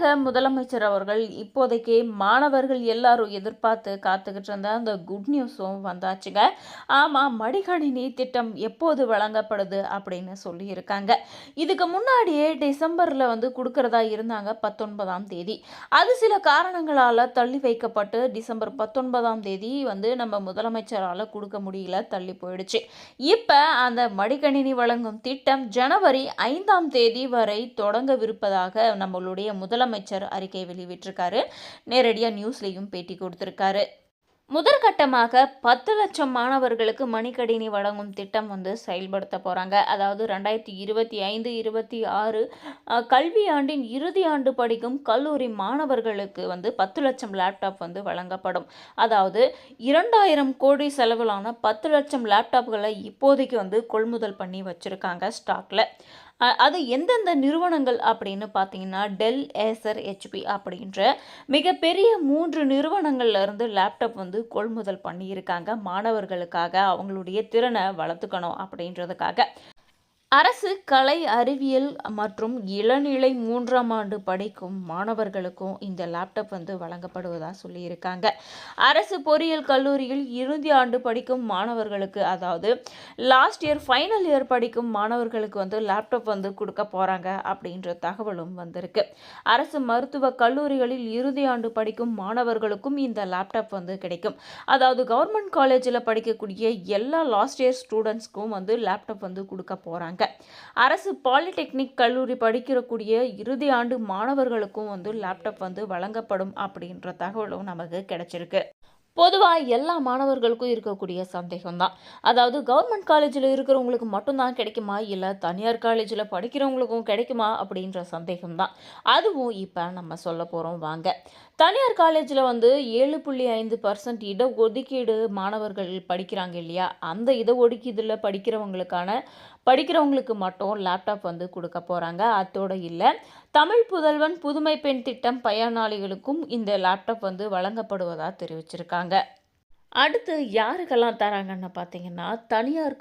தமிழக முதலமைச்சர் அவர்கள் இப்போதைக்கு மாணவர்கள் எல்லாரும் எதிர்பார்த்து காத்துக்கிட்டு இருந்த அந்த குட் நியூஸும் வந்தாச்சுங்க. ஆமாம், மடிக்கணினி திட்டம் எப்போது வழங்கப்படுது அப்படின்னு சொல்லியிருக்காங்க. இதுக்கு முன்னாடியே டிசம்பரில் கொடுக்கறதா இருந்தாங்க 19ஆம் தேதி. அது சில காரணங்களால் தள்ளி வைக்கப்பட்டு டிசம்பர் 19ஆம் தேதி நம்ம முதலமைச்சரால் கொடுக்க முடியல, தள்ளி போயிடுச்சு. இப்போ அந்த மடிக்கணினி வழங்கும் திட்டம் ஜனவரி 5ஆம் தேதி வரை தொடங்கவிருப்பதாக நம்மளுடைய முதலமைச்சர் அறிக்கை வெளியிட்டிருக்காரு. நேரடியாக நியூஸ்லையும் பேட்டி கொடுத்திருக்காரு. முதற்கட்டமாக 10 லட்சம் மாணவர்களுக்கு மடிக்கணினி வழங்கும் திட்டம் செயல்படுத்த போகிறாங்க. அதாவது 2025-26 கல்வியாண்டின் இறுதி ஆண்டு படிக்கும் கல்லூரி மாணவர்களுக்கு 10 லட்சம் லேப்டாப் வழங்கப்படும். அதாவது 2000 கோடி செலவிலான 10 லட்சம் லேப்டாப்களை இப்போதைக்கு கொள்முதல் பண்ணி வச்சுருக்காங்க ஸ்டாக்கில். அது எந்தெந்த நிறுவனங்கள் அப்படின்னு பார்த்தீங்கன்னா, டெல், ஏசர், ஹெச்பி அப்படின்ற மிகப்பெரிய 3 நிறுவனங்கள்ல இருந்து லேப்டாப் கொள்முதல் பண்ணியிருக்காங்க. மாணவர்களுக்காக அவங்களுடைய திறனை வளர்த்துக்கணும் அப்படின்றதுக்காக. அரசு கலை, அறிவியல் மற்றும் இளநிலை 3ஆம் ஆண்டு படிக்கும் மாணவர்களுக்கும் இந்த லேப்டாப் வழங்கப்படுவதாக சொல்லியிருக்காங்க. அரசு பொறியியல் கல்லூரியில் இறுதி ஆண்டு படிக்கும் மாணவர்களுக்கு, அதாவது லாஸ்ட் இயர் ஃபைனல் இயர் படிக்கும் மாணவர்களுக்கு லேப்டாப் கொடுக்க போகிறாங்க அப்படின்ற தகவலும் வந்திருக்கு. அரசு மருத்துவ கல்லூரிகளில் இறுதி ஆண்டு படிக்கும் மாணவர்களுக்கும் இந்த லேப்டாப் கிடைக்கும். அதாவது கவர்மெண்ட் காலேஜில் படிக்கக்கூடிய எல்லா லாஸ்ட் இயர் ஸ்டூடெண்ட்ஸ்க்கும் லேப்டாப் கொடுக்க போகிறாங்க. அரசு பாலிடெக்னிக் கல்லூரி படிக்கக்கூடிய இறுதி ஆண்டு மாணவர்களுக்கும் லேப்டாப் வழங்கப்படும் அப்படின்ற தகவலும் நமக்கு கிடைச்சிருக்கு. பொதுவாக எல்லா மாணவர்களுக்கும் இருக்கக்கூடிய சந்தேகம் தான். அதாவது கவர்மெண்ட் காலேஜில் இருக்கிறவங்களுக்கு மட்டும்தான் கிடைக்குமா, இல்லை தனியார் காலேஜில் படிக்கிறவங்களுக்கும் கிடைக்குமா அப்படின்ற சந்தேகம் தான். அதுவும் இப்போ நம்ம சொல்ல போகிறோம் வாங்க. தனியார் காலேஜில் 7.5% இடஒதுக்கீடு மாணவர்கள் படிக்கிறாங்க இல்லையா, அந்த இடஒதுக்கீடில் படிக்கிறவங்களுக்கு மட்டும் லேப்டாப் கொடுக்க போகிறாங்க. அதோடு இல்லை, தமிழ் புதல்வன் புதுமை பெண் திட்டம் பயனாளிகளுக்கும் இந்த லேப்டாப் வழங்கப்படுவதாக தெரிவிச்சிருக்காங்க. அடுத்து யாருக்கெல்லாம் தராங்கன்னு பார்த்தீங்கன்னா, தனியார்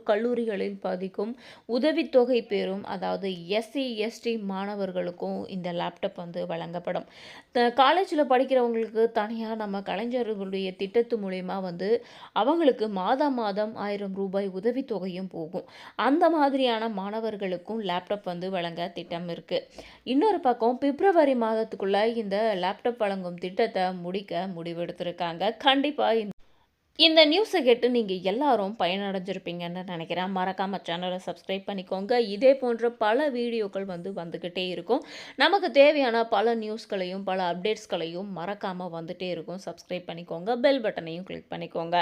கல்லூரிகளில் படிக்கும் உதவித்தொகை பெறும், அதாவது எஸ்சி எஸ்டி மாணவர்களுக்கும் இந்த லேப்டாப் வழங்கப்படும். காலேஜில் படிக்கிறவங்களுக்கு தனியாக நம்ம கலைஞர்களுடைய திட்டத்து மூலயமா அவங்களுக்கு மாதம் 1000 ரூபாய் உதவித்தொகையும் போகும். அந்த மாதிரியான மாணவர்களுக்கும் லேப்டாப் வழங்க திட்டம் இருக்குது. இன்னொரு பக்கம் பிப்ரவரி மாதத்துக்குள்ளே இந்த லேப்டாப் வழங்கும் திட்டத்தை முடிக்க முடிவெடுத்திருக்காங்க. கண்டிப்பாக இந்த நியூஸை கேட்டு நீங்கள் எல்லாரும் பயனடைஞ்சிருப்பீங்கன்னு நினைக்கிறேன். மறக்காமல் சேனலை சப்ஸ்கிரைப் பண்ணிக்கோங்க. இதே போன்ற பல வீடியோக்கள் வந்துக்கிட்டே இருக்கும். நமக்கு தேவையான பல நியூஸ்களையும் பல அப்டேட்ஸ்களையும் மறக்காமல் வந்துகிட்டே இருக்கும். சப்ஸ்கிரைப் பண்ணிக்கோங்க. பெல் பட்டனையும் கிளிக் பண்ணிக்கோங்க.